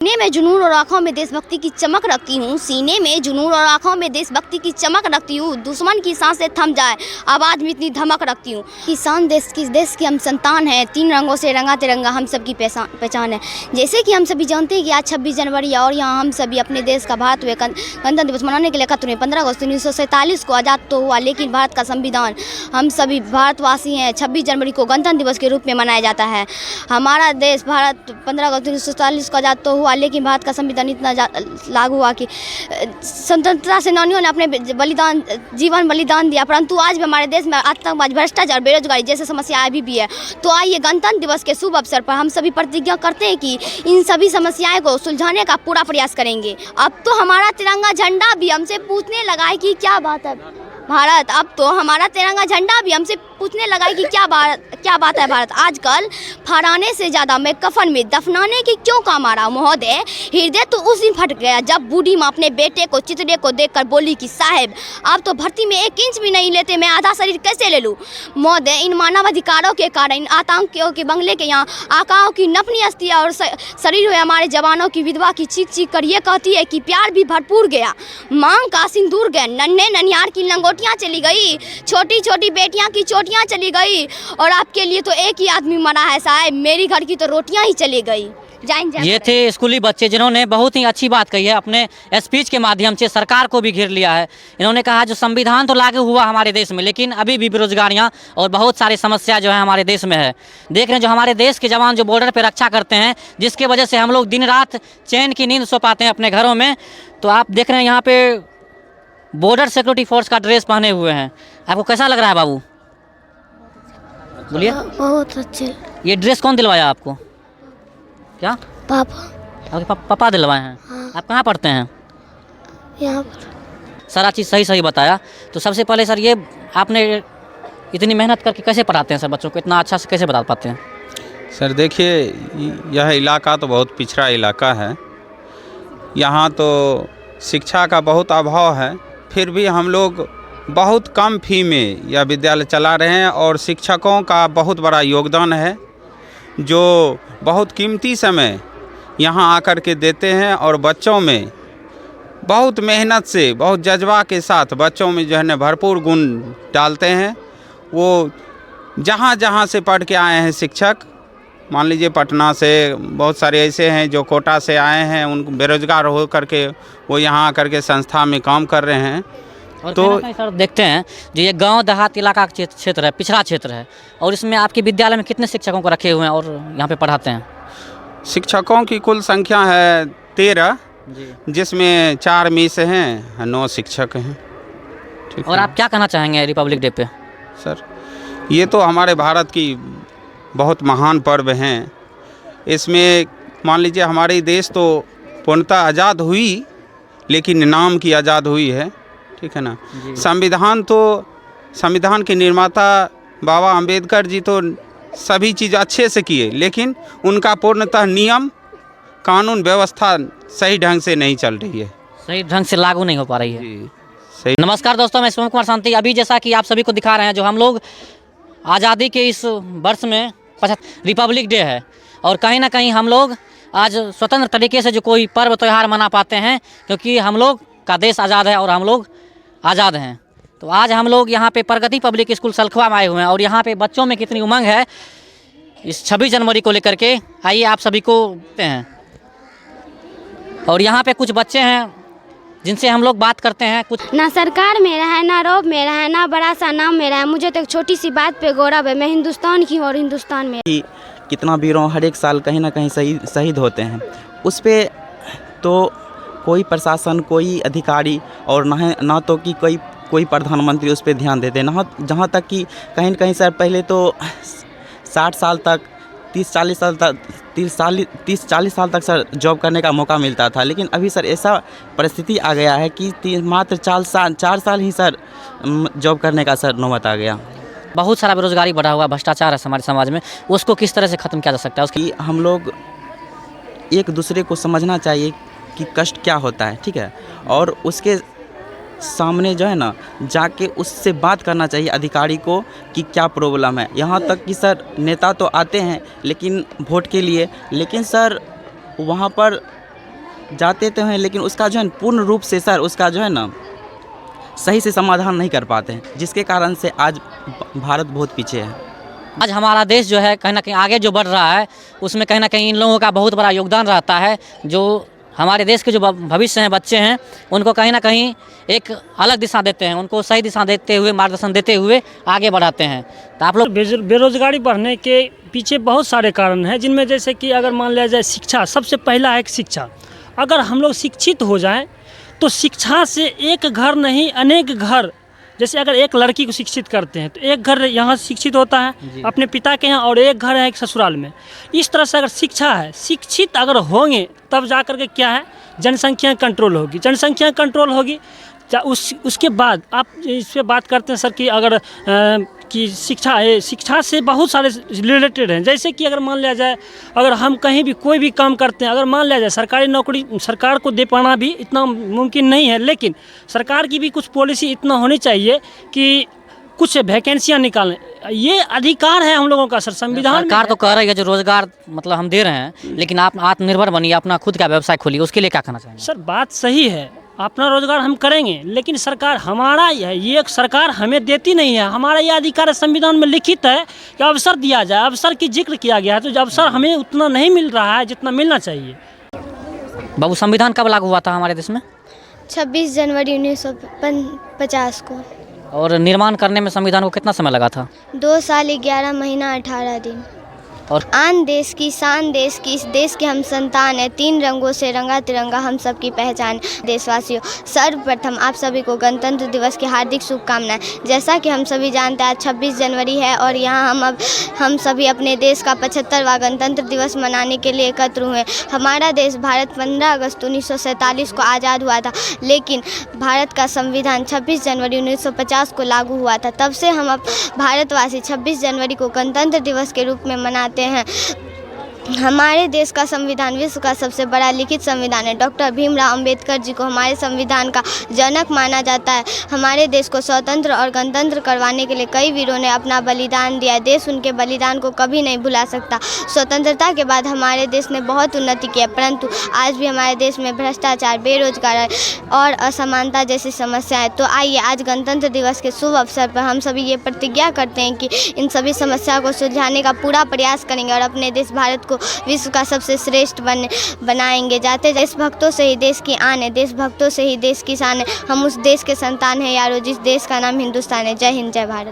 सीने में जुनून और आँखों में देशभक्ति की चमक रखती हूँ। सीने में जुनून और आँखों में देशभक्ति की चमक रखती हूँ। दुश्मन की सांसें थम जाए, आवाज़ में इतनी धमक रखती हूँ। किसान देश की हम संतान हैं। 3 रंगों से रंगा तिरंगा हम सब की पहचान है। जैसे कि हम सभी जानते हैं कि आज 26 जनवरी और यहाँ हम सभी अपने देश का भारत हुए गणतंत्र दिवस मनाने के लिए एकत्र हुए। 15 अगस्त 1947 को आज़ाद तो हुआ, लेकिन भारत का संविधान हम सभी भारतवासी हैं 26 जनवरी को गणतंत्र दिवस के रूप में मनाया जाता है। हमारा देश भारत 15 अगस्त 1947 को आज़ाद तो हुआ, लेकिन भारत का संविधान इतना लागू हुआ कि स्वतंत्रता सेनानियों ने अपने जीवन बलिदान दिया, परंतु आज भी हमारे देश में आतंकवाद, भ्रष्टाचार, बेरोजगारी जैसे समस्या अभी भी है। तो आइए गणतंत्र दिवस के शुभ अवसर पर हम सभी प्रतिज्ञा करते हैं कि इन सभी समस्याओं को सुलझाने का पूरा प्रयास करेंगे। अब तो हमारा तिरंगा झंडा भी हमसे पूछने लगा है कि क्या बात है भारत। अब तो हमारा तिरंगा झंडा भी हमसे पूछने लगा है कि क्या बात है भारत। आजकल फहराने से ज़्यादा मैं कफन में दफनाने की क्यों काम आ रहा हूँ महोदय। हृदय तो उस दिन फट गया जब बूढ़ी माँ अपने बेटे को चितड़े को देखकर बोली कि साहब आप तो भर्ती में 1 इंच भी नहीं लेते, मैं आधा शरीर कैसे ले लूँ। महोदय इन मानव अधिकारों के कारण, इन आतंकियों के बंगले के यहाँ आकाओं की नपनी अस्थियाँ और शरीर हुए हमारे जवानों की विधवा की चीख कर ये कहती है कि प्यार भी भरपूर गया, मांग का सिंदूर गया, नन्हे ननिहार की लंगोटियाँ चली गई, छोटी छोटी बेटियाँ की चोटियाँ चली गई, और आपके लिए तो एक ही आदमी मरा है साहब, मेरी घर की तो रोटियां ही चली गई। ये थे स्कूली बच्चे जिन्होंने बहुत ही अच्छी बात कही है, अपने स्पीच के माध्यम से सरकार को भी घेर लिया है। इन्होंने कहा जो संविधान तो लागू हुआ हमारे देश में, लेकिन अभी भी बेरोजगारियां और बहुत सारी समस्या जो है हमारे देश में है। देख रहे हैं जो हमारे देश के जवान जो बॉर्डर पर रक्षा करते हैं, जिसके वजह से हम लोग दिन रात चैन की नींद सो पाते हैं अपने घरों में। तो आप देख रहे हैं यहाँ पे बॉर्डर सिक्योरिटी फोर्स का ड्रेस पहने हुए हैं। आपको कैसा लग रहा है बाबू, बोलिए। बहुत अच्छे। ये ड्रेस कौन दिलवाया आपको? क्या पापा। आपके पापा दिलवाए हैं? हाँ। आप कहाँ पढ़ते हैं? यहाँ पर। सारा चीज़ सही बताया। तो सबसे पहले सर ये आपने इतनी मेहनत करके कैसे पढ़ाते हैं सर बच्चों को, इतना अच्छा से कैसे बता पाते हैं? सर देखिए यह इलाका तो बहुत पिछड़ा इलाका है। यहाँ तो शिक्षा का बहुत अभाव है, फिर भी हम लोग बहुत कम फी में यह विद्यालय चला रहे हैं, और शिक्षकों का बहुत बड़ा योगदान है जो बहुत कीमती समय यहाँ आकर के देते हैं, और बच्चों में बहुत मेहनत से, बहुत जज्बा के साथ बच्चों में जो है न भरपूर गुण डालते हैं। वो जहाँ जहाँ से पढ़ के आए हैं शिक्षक, मान लीजिए पटना से, बहुत सारे ऐसे हैं जो कोटा से आए हैं, उनको बेरोजगार हो करके वो यहाँ आकर के संस्था में काम कर रहे हैं। और तो सर देखते हैं जो ये गांव देहात इलाका का क्षेत्र है, पिछड़ा क्षेत्र है, और इसमें आपके विद्यालय में कितने शिक्षकों को रखे हुए हैं और यहाँ पे पढ़ाते हैं? शिक्षकों की कुल संख्या है 13, जिसमें 4 मिस हैं, 9 शिक्षक हैं। ठीक और है। आप क्या कहना चाहेंगे रिपब्लिक डे पे? सर ये तो हमारे भारत की बहुत महान पर्व हैं। इसमें मान लीजिए हमारी देश तो पूर्णतः आज़ाद हुई, लेकिन नाम की आज़ाद हुई है, ठीक है ना। संविधान के निर्माता बाबा अंबेडकर जी तो सभी चीज़ अच्छे से किए, लेकिन उनका पूर्णतः नियम कानून व्यवस्था सही ढंग से नहीं चल रही है, सही ढंग से लागू नहीं हो पा रही है। सही। नमस्कार दोस्तों, मैं शिवम कुमार शांति। अभी जैसा कि आप सभी को दिखा रहे हैं, जो हम लोग आज़ादी के इस वर्ष में रिपब्लिक डे है, और कहीं ना कहीं हम लोग आज स्वतंत्र तरीके से जो कोई पर्व त्यौहार मना पाते हैं, क्योंकि हम लोग का देश आज़ाद है और हम लोग आज़ाद हैं। तो आज हम लोग यहाँ पे प्रगति पब्लिक स्कूल सलखवा में आए हुए हैं, और यहाँ पे बच्चों में कितनी उमंग है इस 26 जनवरी को लेकर के, आइए आप सभी को देखते हैं। और यहाँ पे कुछ बच्चे हैं जिनसे हम लोग बात करते हैं। कुछ ना सरकार मेरा है, ना रौब मेरा है, ना बड़ा सा नाम मेरा है, मुझे तो एक छोटी सी बात पे गौरव है, मैं हिंदुस्तान की हूँ और हिंदुस्तान में। कितना वीरों हर एक साल कहीं ना कहीं शहीद होते हैं, उस पर तो कोई प्रशासन, कोई अधिकारी और ना तो कि कोई प्रधानमंत्री उस पर ध्यान देते ना। जहाँ तक कि कहीं न कहीं सर पहले तो 60 साल तक 30-40 साल तक सर जॉब करने का मौका मिलता था, लेकिन अभी सर ऐसा परिस्थिति आ गया है कि मात्र 4 साल ही सर जॉब करने का सर नौबत आ गया। बहुत सारा बेरोजगारी बढ़ा हुआ, भ्रष्टाचार है हमारे समाज में, उसको किस तरह से ख़त्म किया जा सकता है? उसकी हम लोग एक दूसरे को समझना चाहिए कि कष्ट क्या होता है, ठीक है, और उसके सामने जो है ना जाके उससे बात करना चाहिए अधिकारी को कि क्या प्रॉब्लम है। यहाँ तक कि सर नेता तो आते हैं लेकिन वोट के लिए, लेकिन सर वहाँ पर जाते तो हैं, लेकिन उसका जो है पूर्ण रूप से सर उसका जो है ना सही से समाधान नहीं कर पाते हैं, जिसके कारण से आज भारत बहुत पीछे है। आज हमारा देश जो है कहीं ना कहीं आगे जो बढ़ रहा है, उसमें कहीं ना कहीं इन लोगों का बहुत बड़ा योगदान रहता है। जो हमारे देश के जो भविष्य हैं, बच्चे हैं, उनको कहीं ना कहीं एक अलग दिशा देते हैं, उनको सही दिशा देते हुए, मार्गदर्शन देते हुए आगे बढ़ाते हैं। तो आप लोग बेरोजगारी बढ़ने के पीछे बहुत सारे कारण हैं, जिनमें जैसे कि अगर मान लिया जाए शिक्षा, सबसे पहला है शिक्षा। अगर हम लोग शिक्षित हो जाएं तो शिक्षा से एक घर नहीं अनेक घर, जैसे अगर एक लड़की को शिक्षित करते हैं तो एक घर यहाँ शिक्षित होता है अपने पिता के यहाँ, और एक घर है एक ससुराल में। इस तरह से अगर शिक्षा है, शिक्षित अगर होंगे तब जा कर के क्या है, जनसंख्या कंट्रोल होगी। जनसंख्या कंट्रोल होगी उसके बाद आप इस पर बात करते हैं सर कि अगर कि शिक्षा है, शिक्षा से बहुत सारे रिलेटेड हैं। जैसे कि अगर मान लिया जाए, अगर हम कहीं भी कोई भी काम करते हैं, अगर मान लिया जाए सरकारी नौकरी सरकार को दे पाना भी इतना मुमकिन नहीं है, लेकिन सरकार की भी कुछ पॉलिसी इतना होनी चाहिए कि कुछ वैकेंसियाँ निकालें। ये अधिकार है हम लोगों का सर, संविधान सरकार तो कह रही है जो रोजगार मतलब हम दे रहे हैं, लेकिन आप आत्मनिर्भर बनिए, अपना खुद का व्यवसाय खोलिए, उसके लिए क्या कहना चाहेंगे? सर बात सही है, अपना रोजगार हम करेंगे, लेकिन सरकार हमारा ये सरकार हमें देती नहीं है। हमारा ये अधिकार संविधान में लिखित है कि अवसर दिया जाए, अवसर की जिक्र किया गया है, तो अवसर हमें उतना नहीं मिल रहा है जितना मिलना चाहिए। बाबू, संविधान कब लागू हुआ था हमारे देश में? 26 जनवरी 1950 को। और निर्माण करने में संविधान को कितना समय लगा था? 2 साल 11 महीना 18 दिन। और आन देश की शान देश की, इस देश के हम संतान हैं, 3 रंगों से रंगा तिरंगा हम सबकी पहचान। देशवासियों, सर्वप्रथम आप सभी को गणतंत्र दिवस की हार्दिक शुभकामनाएं। जैसा कि हम सभी जानते हैं आज 26 जनवरी है और यहाँ हम सभी अपने देश का 75वां गणतंत्र दिवस मनाने के लिए एकत्र हुए। हमारा देश भारत 15 अगस्त 1947 को आज़ाद हुआ था, लेकिन भारत का संविधान 26 जनवरी 1950 को लागू हुआ था। तब से हम अब भारतवासी 26 जनवरी को गणतंत्र दिवस के रूप में मनाते हैं। हमारे देश का संविधान विश्व का सबसे बड़ा लिखित संविधान है। डॉक्टर भीमराव अंबेडकर जी को हमारे संविधान का जनक माना जाता है। हमारे देश को स्वतंत्र और गणतंत्र करवाने के लिए कई वीरों ने अपना बलिदान दिया है। देश उनके बलिदान को कभी नहीं भुला सकता। स्वतंत्रता के बाद हमारे देश ने बहुत उन्नति की है, परंतु आज भी हमारे देश में भ्रष्टाचार, बेरोजगार और असमानता जैसी समस्याएं। तो आइए आज गणतंत्र दिवस के शुभ अवसर पर हम सभी ये प्रतिज्ञा करते हैं कि इन सभी समस्याओं को सुलझाने का पूरा प्रयास करेंगे और अपने देश भारत को विश्व का सबसे श्रेष्ठ बनाएंगे। जाते देशभक्तों से ही देश की आन है, देशभक्तों से ही देश की शान है। हम उस देश के संतान हैं यारो जिस देश का नाम हिंदुस्तान है। जय हिंद, जय भारत।